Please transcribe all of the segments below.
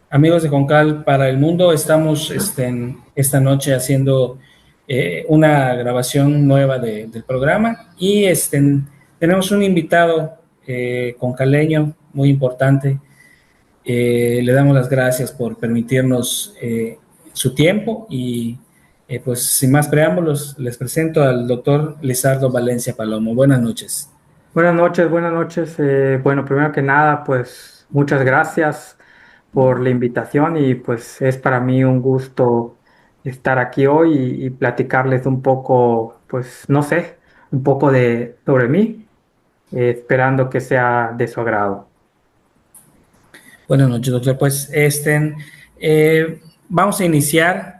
Amigos de Concal para el Mundo, estamos esta noche haciendo una grabación nueva del programa y tenemos un invitado concaleño muy importante. Le damos las gracias por permitirnos su tiempo y pues sin más preámbulos les presento al doctor Lizardo Valencia Palomo. Buenas noches. Buenas noches, buenas noches. Bueno, primero que nada, pues muchas gracias por la invitación y pues es para mí un gusto estar aquí hoy y platicarles un poco, pues no sé, un poco de sobre mí, esperando que sea de su agrado. Buenas noches, doctor. Pues vamos a iniciar.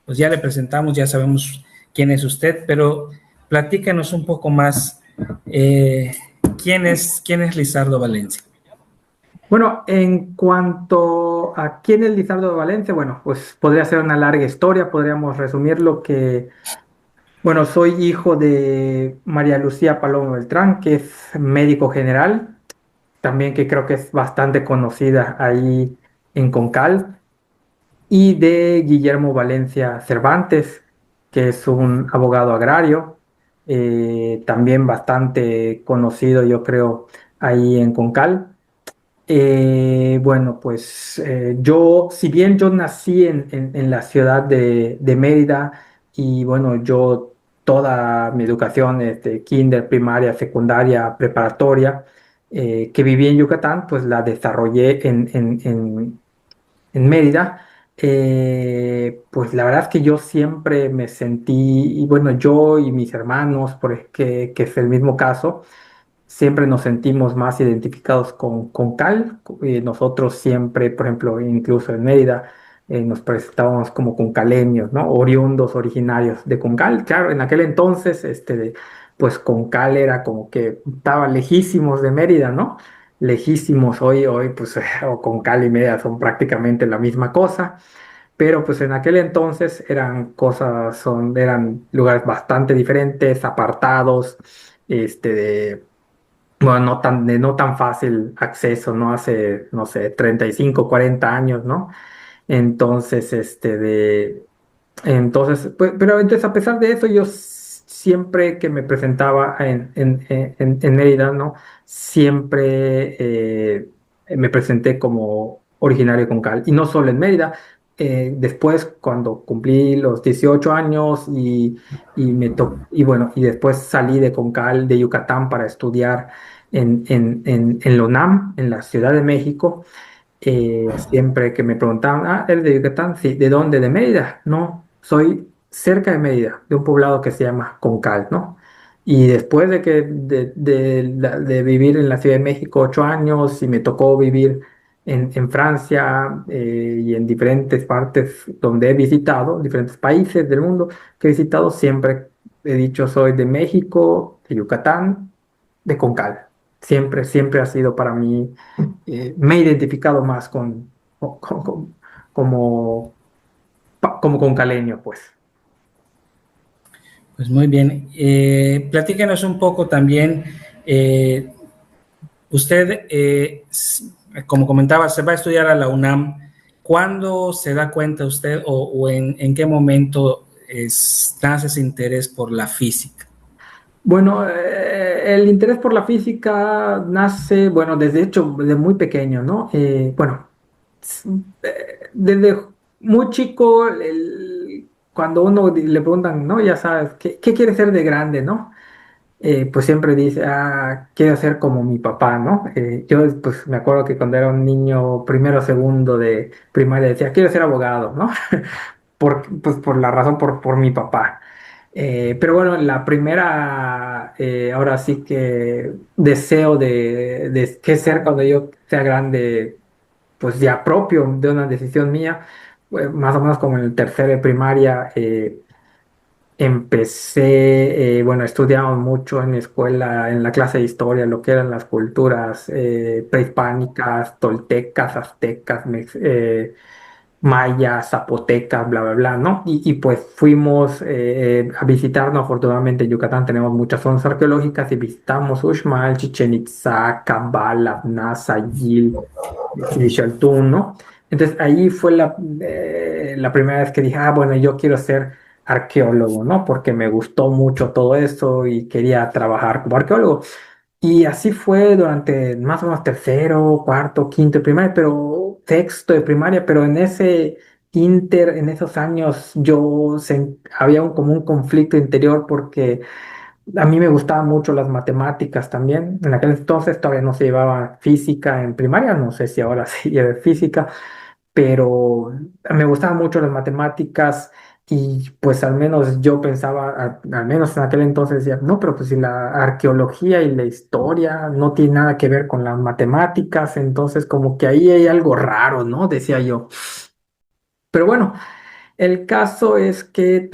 Pues ya le presentamos, ya sabemos quién es usted, pero platícanos un poco más. eh, ¿Quién es Lizardo Valencia? Bueno, en cuanto a quién es Lizardo de Valencia, bueno, pues podría ser una larga historia, podríamos resumir lo que. Bueno, soy hijo de María Lucía Palomo Beltrán, que es médico general, también que creo que es bastante conocida ahí en Concal, y de Guillermo Valencia Cervantes, que es un abogado agrario, también bastante conocido, yo creo, ahí en Concal. Bueno, pues yo, si bien yo nací en la ciudad de Mérida y bueno, yo toda mi educación, kinder, primaria, secundaria, preparatoria, que viví en Yucatán, pues la desarrollé en Mérida. Pues la verdad es que yo siempre me sentí, y bueno, yo y mis hermanos, que es el mismo caso, siempre nos sentimos más identificados con Cal. Nosotros siempre, por ejemplo, incluso en Mérida, nos presentábamos como concaleños, ¿no? Oriundos, originarios de Concal. Claro, en aquel entonces, pues Concal era como que estaba lejísimos de Mérida, ¿no? Lejísimos. Hoy, pues, o Concal y Mérida son prácticamente la misma cosa. Pero pues en aquel entonces eran lugares bastante diferentes, apartados, bueno, de no tan fácil acceso, ¿no? Hace, no sé, 35 40 años, ¿no? Entonces, entonces, pues, pero entonces a pesar de eso, siempre que me presentaba en Mérida, ¿no? Siempre me presenté como originario con Cal, y no solo en Mérida. Después, cuando cumplí los 18 años y bueno, y después salí de Concal, de Yucatán, para estudiar en la UNAM, en la Ciudad de México. Siempre que me preguntaban, ¿eres de Yucatán? Sí, ¿de dónde? ¿De Mérida? No, soy cerca de Mérida, de un poblado que se llama Concal, ¿no? Y después de vivir en la Ciudad de México 8 años, y me tocó vivir en Francia, y en diferentes partes donde he visitado, diferentes países del mundo que he visitado, siempre he dicho soy de México, de Yucatán, de Concal. Siempre, siempre ha sido para mí. Me he identificado más como, como con caleño, pues. Pues muy bien. Platícanos un poco también. eh, Usted, como comentaba, se va a estudiar a la UNAM. ¿Cuándo se da cuenta usted o en qué momento nace ese interés por la física? Bueno, el interés por la física nace, bueno, desde hecho, de muy pequeño, ¿no? Bueno, s- desde muy chico, cuando uno le preguntan, ¿no? Ya sabes, ¿qué quiere ser de grande, ¿no? Pues siempre dice, quiero ser como mi papá, ¿no? Yo pues me acuerdo que cuando era un niño primero o segundo de primaria decía, quiero ser abogado, ¿no? Pues por la razón, por mi papá. Pero bueno, la primera, ahora sí que deseo de qué ser cuando yo sea grande, pues ya propio de una decisión mía, más o menos como en el tercero de primaria. Empecé, bueno, estudiamos mucho en mi escuela, en la clase de historia, lo que eran las culturas prehispánicas, toltecas, aztecas, mayas, zapotecas, bla, bla, bla, ¿no? Y pues fuimos a visitarnos. Afortunadamente en Yucatán tenemos muchas zonas arqueológicas y visitamos Uxmal, Chichen Itzá, Cabal, Abná, Sayil, Xilxaltún, ¿no? Entonces ahí fue la primera vez que dije, ah, bueno, yo quiero ser arqueólogo, ¿no? Porque me gustó mucho todo eso y quería trabajar como arqueólogo. Y así fue durante más o menos tercero, cuarto, quinto de primaria, pero sexto de primaria, pero en ese en esos años, había como un conflicto interior porque a mí me gustaban mucho las matemáticas también. En aquel entonces todavía no se llevaba física en primaria, no sé si ahora se lleva física, pero me gustaban mucho las matemáticas y pues al menos yo pensaba, al menos en aquel entonces decía, no, pero pues si la arqueología y la historia no tiene nada que ver con las matemáticas, entonces como que ahí hay algo raro, ¿no? Decía yo. Pero bueno. El caso es que,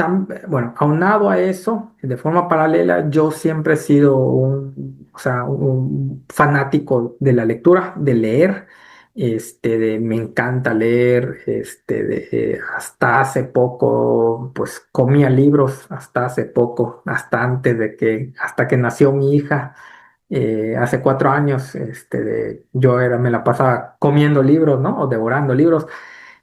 bueno, aunado a eso, de forma paralela, yo siempre he sido o sea, un fanático de la lectura, de leer, me encanta leer, hasta hace poco, pues comía libros, hasta hace poco, hasta que nació mi hija, hace 4 años, me la pasaba comiendo libros, ¿no? O devorando libros.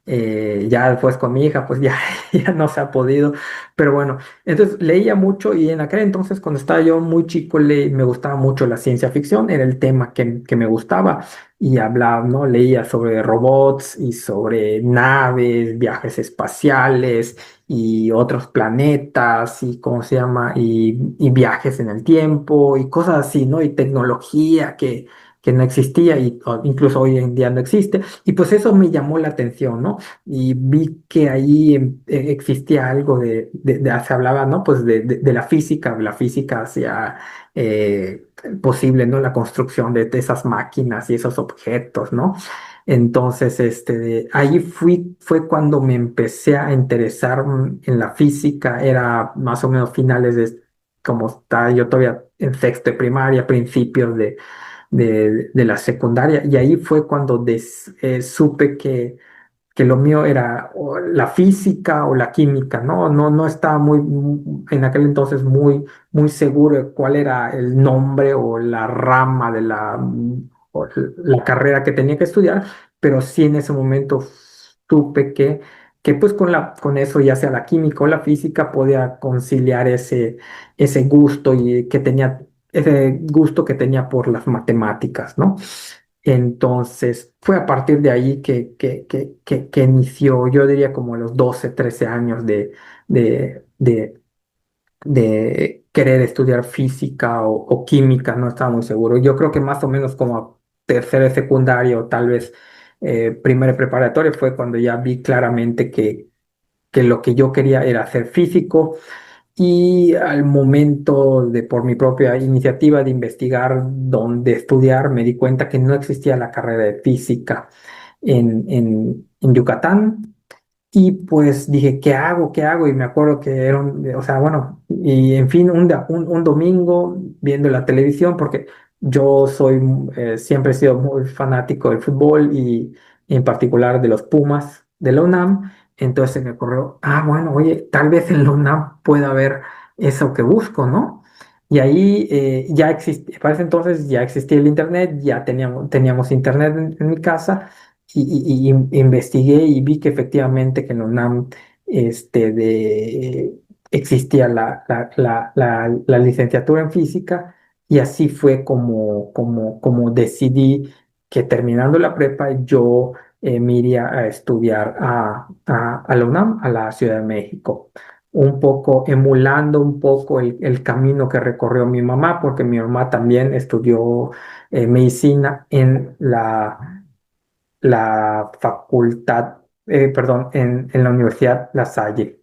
Ya después con mi hija, pues ya, ya no se ha podido. Pero bueno, entonces leía mucho y en aquel entonces, cuando estaba yo muy chico, me gustaba mucho la ciencia ficción, era el tema que me gustaba y hablaba, ¿no? Leía sobre robots y sobre naves, viajes espaciales y otros planetas y, ¿cómo se llama? Y viajes en el tiempo y cosas así, ¿no? Y tecnología que no existía y incluso hoy en día no existe. Y pues eso me llamó la atención, ¿no? Y vi que ahí existía algo se hablaba, ¿no? Pues de la física hacía posible, ¿no? La construcción de esas máquinas y esos objetos, ¿no? Entonces, ahí fue cuando me empecé a interesar en la física, era más o menos finales como está yo todavía en sexto de primaria, principios de la secundaria, y ahí fue cuando supe que lo mío era o la física o la química, ¿no? No estaba en aquel entonces muy seguro de cuál era el nombre o la rama o la carrera que tenía que estudiar, pero sí en ese momento supe que pues con eso, ya sea la química o la física, podía conciliar ese gusto ese gusto que tenía por las matemáticas, ¿no? Entonces, fue a partir de ahí que inició, yo diría como a los 12 13 años de, de, de querer estudiar física o química, no estaba muy seguro. Yo creo que más o menos como a tercero de secundario, tal vez primero de preparatoria, fue cuando ya vi claramente que lo que yo quería era ser físico y al momento por mi propia iniciativa de investigar dónde estudiar, me di cuenta que no existía la carrera de física en Yucatán. Y pues dije, ¿qué hago? ¿Qué hago? Y me acuerdo que o sea, bueno, y en fin, un domingo viendo la televisión, porque siempre he sido muy fanático del fútbol y en particular de los Pumas de la UNAM. Entonces se me ocurrió, ah, bueno, oye, tal vez en la UNAM pueda haber eso que busco, ¿no? Y ahí ya existía, para ese entonces ya existía el internet, ya teníamos internet en mi casa investigué y vi que efectivamente que en la UNAM existía la licenciatura en física y así fue como decidí que terminando la prepa yo me iría a estudiar a la UNAM, a la Ciudad de México. Un poco emulando un poco el camino que recorrió mi mamá, porque mi mamá también estudió medicina en la facultad, perdón, en la Universidad La Salle.